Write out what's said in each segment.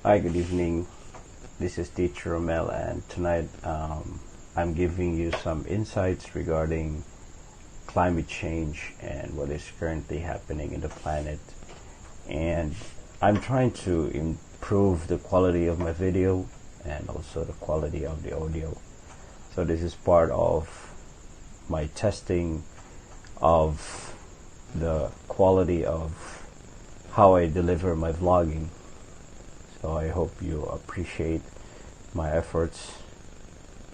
Hi, good evening. This is Teacher Romel, and tonight I'm giving you some insights regarding climate change and what is currently happening in the planet. And I'm trying to improve the quality of my video and also the quality of the audio. So this is part of my testing of the quality of how I deliver my vlogging. So I hope you appreciate my efforts,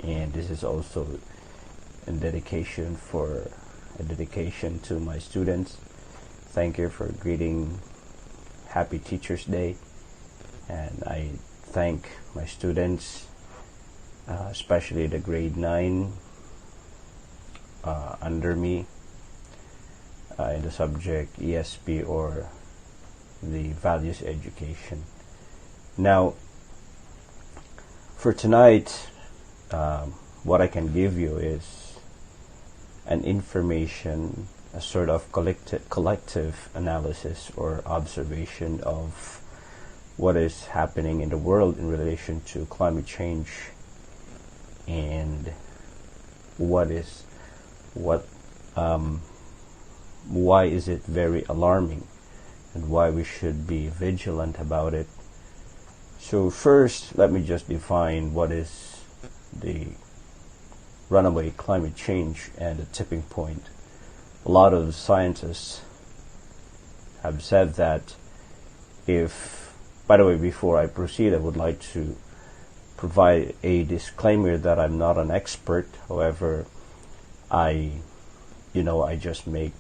and this is also a dedication to my students. Thank you for greeting Happy Teachers Day, and I thank my students, especially the grade 9 under me in the subject ESP, or the values education. Now, for tonight, what I can give you is an information, a sort of collective analysis or observation of what is happening in the world in relation to climate change, and why is it very alarming, and why we should be vigilant about it. So first, let me just define what is the runaway climate change and the tipping point. A lot of scientists have said that by the way, before I proceed, I would like to provide a disclaimer that I'm not an expert. However, I just make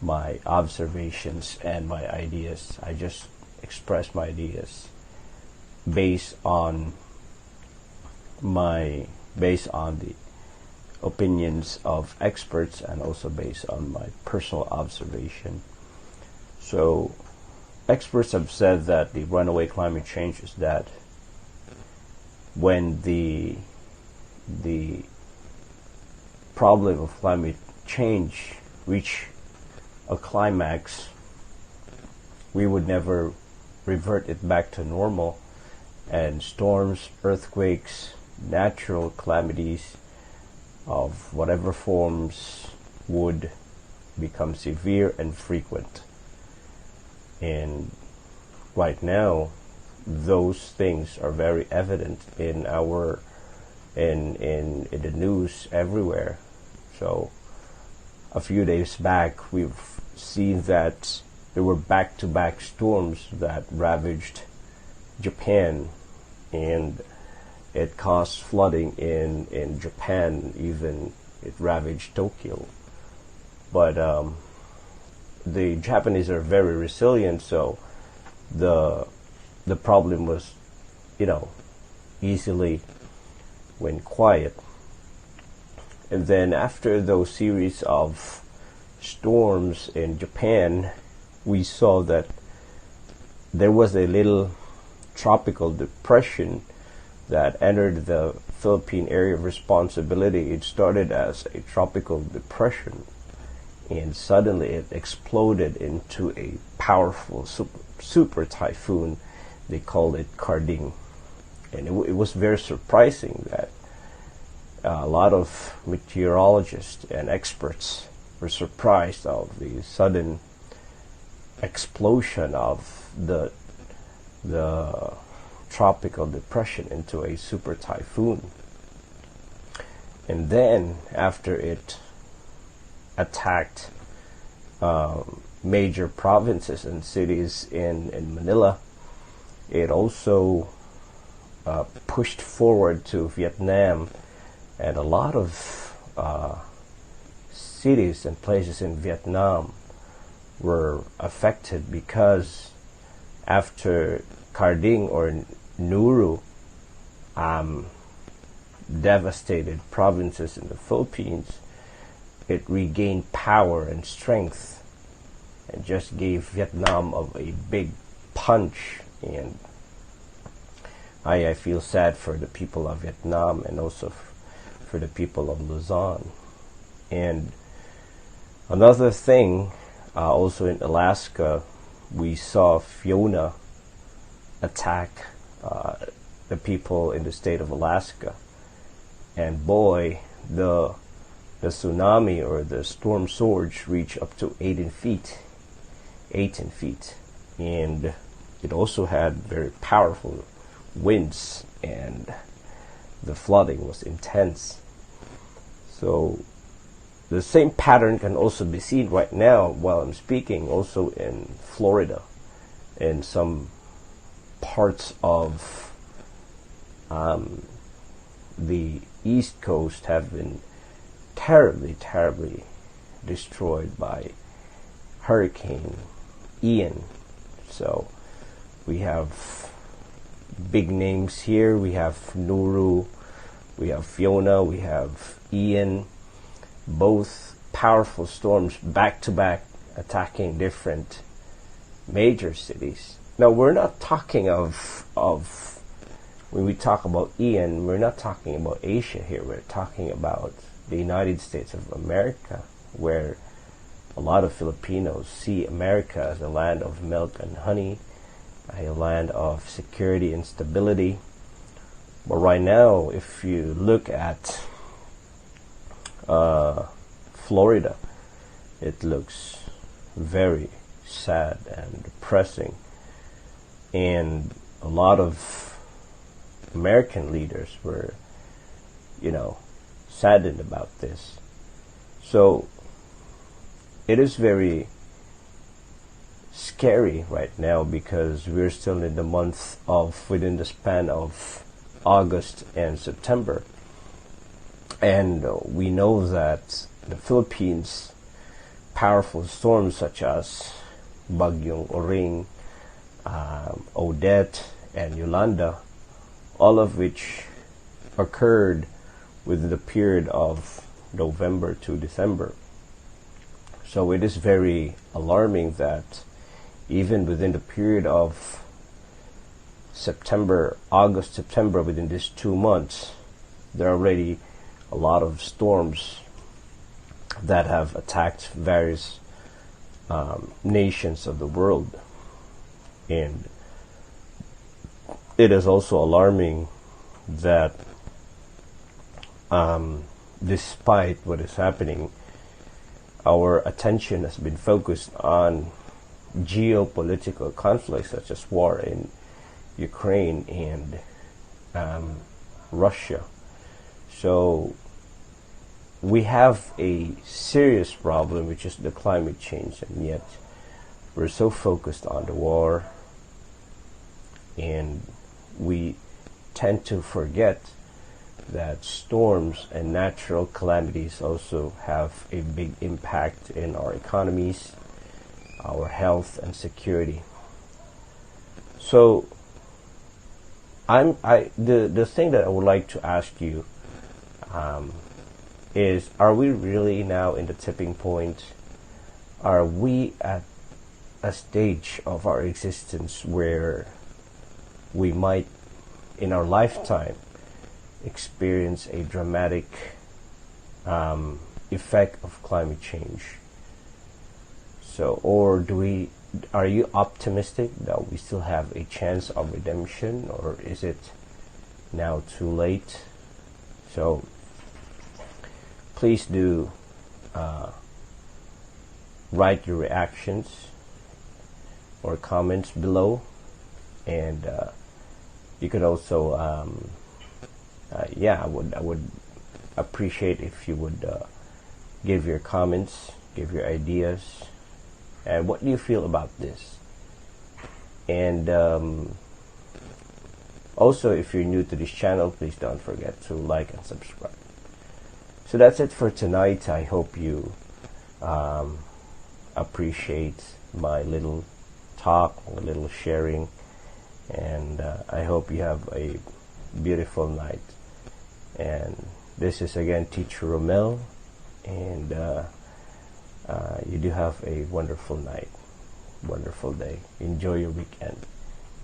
my observations and my ideas. I just express my ideas based on the opinions of experts, and also based on my personal observation. So experts have said that the runaway climate change is that when the problem of climate change reach a climax, we would never revert it back to normal, and storms, earthquakes, natural calamities of whatever forms would become severe and frequent. And right now, those things are very evident in the news everywhere. So a few days back, we've seen that there were back-to-back storms that ravaged Japan, and it caused flooding in Japan. Even it ravaged Tokyo. But the Japanese are very resilient, so the problem was, easily went quiet. And then after those series of storms in Japan, we saw that there was a little tropical depression that entered the Philippine area of responsibility. It started as a tropical depression, and suddenly it exploded into a powerful super typhoon. They called it Carding, and it was very surprising that a lot of meteorologists and experts were surprised of the sudden explosion of the tropical depression into a super typhoon. And then after it attacked major provinces and cities in Manila, it also pushed forward to Vietnam, and a lot of cities and places in Vietnam were affected, because after Carding or NORU devastated provinces in the Philippines, it regained power and strength and just gave Vietnam a big punch. And I feel sad for the people of Vietnam, and also for the people of Luzon. And another thing, also in Alaska, we saw FIONA attack the people in the state of Alaska. And boy, the tsunami or the storm surge reached up to 18 feet. And it also had very powerful winds, and the flooding was intense. So the same pattern can also be seen right now while I'm speaking, also in Florida, and some parts of the East Coast have been terribly destroyed by Hurricane Ian. So we have big names here. We have NORU, we have FIONA, we have Ian, both powerful storms back to back attacking different major cities. Now we're not talking of when we talk about Ian, we're not talking about Asia here. We're talking about the United States of America, where a lot of Filipinos see America as a land of milk and honey, a land of security and stability. But right now, if you look at Florida, it looks very sad and depressing, and a lot of American leaders were, saddened about this. So it is very scary right now, because we're still in the month of, within the span of August and September, and we know that the Philippines, powerful storms such as Bagyong Oring, Odette, and Yolanda, all of which occurred within the period of November to December. So it is very alarming that even within the period of August, September, within these 2 months, there are already a lot of storms that have attacked various nations of the world. And it is also alarming that despite what is happening, our attention has been focused on geopolitical conflicts such as war in Ukraine and Russia. So we have a serious problem, which is the climate change, and yet we're so focused on the war, and we tend to forget that storms and natural calamities also have a big impact in our economies, our health and security. So the thing that I would like to ask you is, are we really now in the tipping point? Are we at a stage of our existence where we might, in our lifetime, experience a dramatic effect of climate change? So, or are you optimistic that we still have a chance of redemption, or is it now too late? So please do write your reactions or comments below, and you could also I would appreciate if you would give your comments, give your ideas, and what do you feel about this. And also, if you're new to this channel, please don't forget to like and subscribe. So that's it for tonight. I hope you appreciate my little talk, a little sharing, and I hope you have a beautiful night. And this is again Teacher Romel, and you do have a wonderful night, wonderful day. Enjoy your weekend.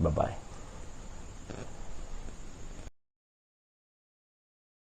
Bye-bye.